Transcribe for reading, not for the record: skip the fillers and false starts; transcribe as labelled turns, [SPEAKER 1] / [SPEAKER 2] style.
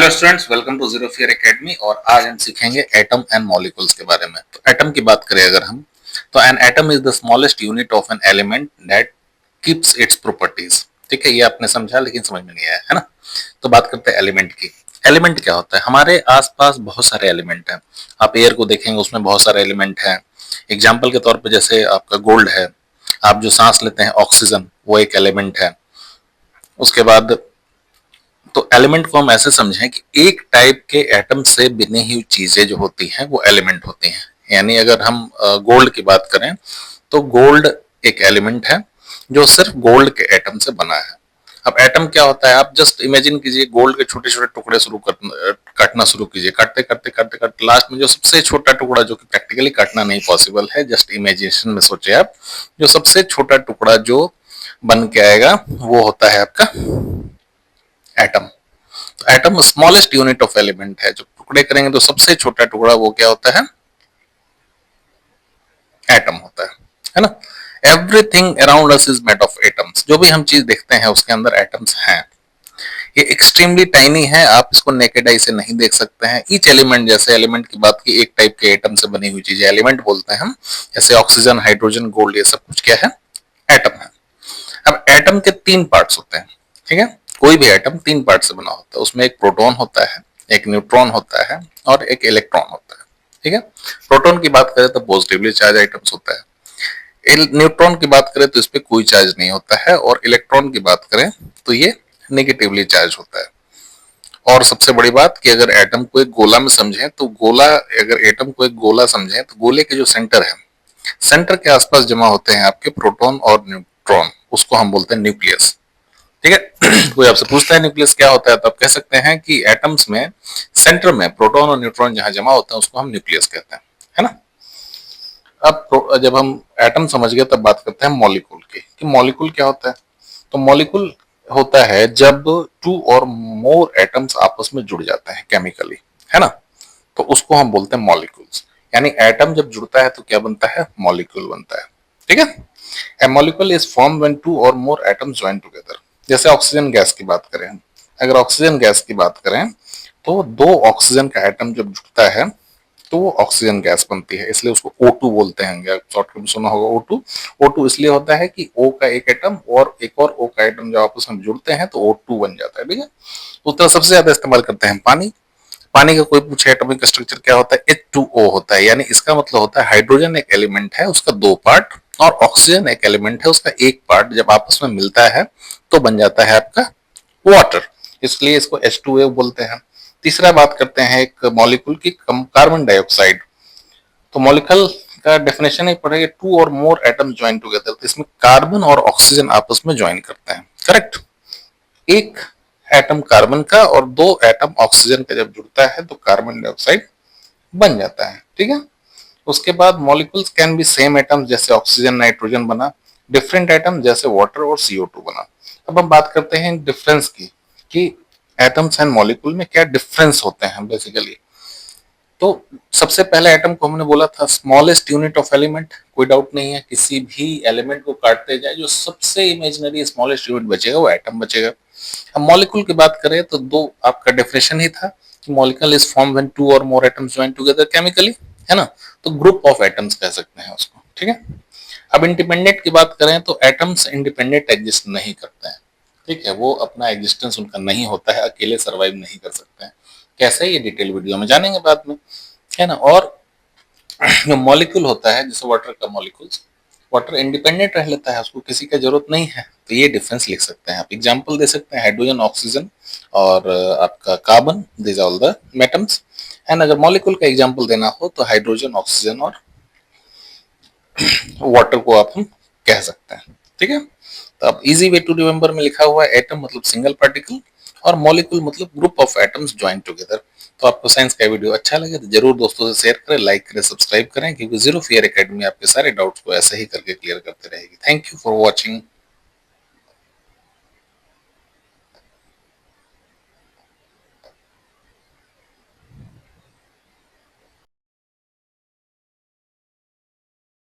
[SPEAKER 1] Hello students, welcome to zero fear academy. और आज हम सीखेंगे एटम एंड मॉलिक्यूल्स के बारे में। तो एटम की बात करें अगर हम, तो an atom is the smallest unit of an element that keeps its properties. ठीक है, ये आपने समझा लेकिन समझ में नहीं आया, है ना। तो बात करते हैं एलिमेंट की। एलिमेंट क्या होता है? हमारे आसपास बहुत सारे एलिमेंट हैं। आप एयर को देखेंगे, उसमें बहुत सारे एलिमेंट हैं। एग्जाम्पल के तौर पर जैसे आपका गोल्ड है, आप जो सांस लेते हैं ऑक्सीजन, वो एक एलिमेंट है। उसके बाद तो एलिमेंट को हम ऐसे समझें कि एक टाइप के एटम से बनी हुई चीजें जो होती हैं वो एलिमेंट होती हैं। यानी अगर हम गोल्ड की बात करें तो गोल्ड एक एलिमेंट है जो सिर्फ गोल्ड के एटम से बना है। अब एटम क्या होता है, आप जस्ट इमेजिन कीजिए, गोल्ड के छोटे छोटे टुकड़े काटना शुरू कीजिए। काटते करते करते करते लास्ट में जो सबसे छोटा टुकड़ा, जो कि प्रैक्टिकली काटना नहीं पॉसिबल है, जस्ट इमेजिनेशन में सोचिए आप, जो सबसे छोटा टुकड़ा जो बन के आएगा वो होता है आपका atom. Atom smallest unit of element है। जो टुकड़े करेंगे तो सबसे छोटा टुकड़ा वो क्या होता है? एटम होता है ना। Everything around us is made of atoms. जो भी हम चीज देखते हैं उसके अंदर एटम्स हैं। ये एक्सट्रीमली टाइनी है, आप इसको नेकेड आई से नहीं देख सकते हैं। ईच एलिमेंट, जैसे एलिमेंट की बात की, एक टाइप के एटम से बनी हुई चीजें एलिमेंट बोलते हैं हम। जैसे ऑक्सीजन, हाइड्रोजन, गोल्ड, ये सब कुछ क्या है? एटम है। अब एटम के तीन पार्ट्स होते हैं, ठीक है। कोई भी एटम तीन पार्ट से बना होता है। उसमें एक प्रोटॉन होता है, एक न्यूट्रॉन होता है और एक इलेक्ट्रॉन होता है, ठीक है। प्रोटॉन की बात करें तो पॉजिटिवली चार्ज आइटम्स होता है। न्यूट्रॉन की बात करें तो इस पे कोई चार्ज नहीं होता है। और इलेक्ट्रॉन की बात करें तो ये नेगेटिवली चार्ज होता है। और सबसे बड़ी बात कि अगर एटम को एक गोला में समझें तो गोला, अगर एटम को एक गोला समझें तो गोले के जो सेंटर है, सेंटर के आसपास जमा होते हैं आपके प्रोटॉन और न्यूट्रॉन। उसको हम बोलते हैं न्यूक्लियस, ठीक है। कोई आपसे पूछता है न्यूक्लियस क्या होता है, तो आप कह सकते हैं कि एटम्स में सेंटर में प्रोटॉन और न्यूट्रॉन जहां जमा होते हैं उसको हम न्यूक्लियस कहते हैं, है ना। अब जब हम एटम समझ गए तब बात करते हैं मॉलिक्यूल की, कि मॉलिक्यूल क्या होता है। तो मॉलिक्यूल होता है जब टू और मोर एटम्स आपस में जुड़ जाते हैं केमिकली, है ना। तो उसको हम बोलते हैं मॉलिक्यूल्स। यानी एटम जब जुड़ता है तो क्या बनता है? मॉलिक्यूल बनता है, ठीक है। A molecule is form when two or more atoms join together. जैसे ऑक्सीजन गैस की बात करें, अगर ऑक्सीजन गैस की बात करें तो दो ऑक्सीजन का एटम जब जुड़ता है तो वो ऑक्सीजन गैस बनती है। इसलिए उसको O2 बोलते हैं। शॉर्टकट में सुना होगा O2। O2 इसलिए होता है कि O का एक एटम और एक और O का एटम जब आपस में जुड़ते हैं तो O2 बन जाता है, ठीक है। उस तरह सबसे ज्यादा इस्तेमाल करते हैं पानी। पानी का कोई पूछे एटॉमिक स्ट्रक्चर क्या होता है? H2O होता है। यानी इसका मतलब होता है हाइड्रोजन एक एलिमेंट है, उसका दो पार्ट, और ऑक्सीजन एक एलिमेंट है, उसका एक पार्ट, जब आपस में मिलता है तो बन जाता है आपका वाटर। इसलिए इसको H2O बोलते हैं। तीसरा बात करते हैं एक मॉलिक्यूल की, कार्बन डाइऑक्साइड। तो मॉलिक्यूल का डेफिनेशन ही पढ़ेगा, to or more atom join together. तो इसमें कार्बन और ऑक्सीजन आपस में ज्वाइन करते हैं, करेक्ट। एक एटम कार्बन का और दो एटम ऑक्सीजन का जब जुड़ता है तो कार्बन डाइऑक्साइड बन जाता है, ठीक है। उसके बाद molecules can be same atoms, जैसे ऑक्सीजन नाइट्रोजन बना, डिफरेंट एटम जैसे वाटर और CO2 बना। अब हम बात करते हैं डिफरेंस की, कि एटम्स एंड मॉलिक्यूल में क्या डिफरेंस होते हैं बेसिकली। तो सबसे पहले एटम को हमने बोला था स्मॉलेस्ट यूनिट ऑफ एलिमेंट। कोई डाउट नहीं है, किसी भी एलिमेंट को काटते जाए जो सबसे इमेजिनरी स्मॉलेस्ट यूनिट बचेगा वो एटम बचेगा। अब मॉलिक्यूल की बात करें तो दो आपका डेफिनेशन ही था कि molecule is form when two or more atoms join together chemically, है ना। तो ग्रुप ऑफ एटम्स कह सकते हैं उसको, ठीक है। अब इंडिपेंडेंट की बात करें तो एटम्स इंडिपेंडेंट एग्जिस्ट नहीं करते हैं, ठीक है। वो अपना एग्जिस्टेंस उनका नहीं होता है, अकेले सर्वाइव नहीं कर सकते हैं। कैसे, ये डिटेल वीडियो में जानेंगे बाद में, है ना। और जो मॉलिक्यूल होता है, जैसे वाटर का मॉलिक्यूल्स, वाटर इंडिपेंडेंट रह लेता है, उसको किसी का जरूरत नहीं है। तो ये डिफरेंस लिख सकते हैं आप। एग्जांपल दे सकते हैं हाइड्रोजन, ऑक्सीजन और आपका carbon, this all the atoms. And अगर मॉलिक्यूल का एग्जांपल देना हो तो हाइड्रोजन, ऑक्सीजन और वाटर को आप हम कह सकते हैं, ठीक है। तो अब इजी वे टू रिमेंबर में लिखा हुआ है, एटम मतलब सिंगल पार्टिकल और मॉलिक्यूल मतलब group of atoms join together. तो आपको साइंस का वीडियो अच्छा लगे तो जरूर दोस्तों से शेयर करें, लाइक करें, सब्सक्राइब करें, क्योंकि जीरो फियर एकेडमी आपके सारे डाउट्स को ऐसे ही करके क्लियर करते रहेगी। Thank you for watching.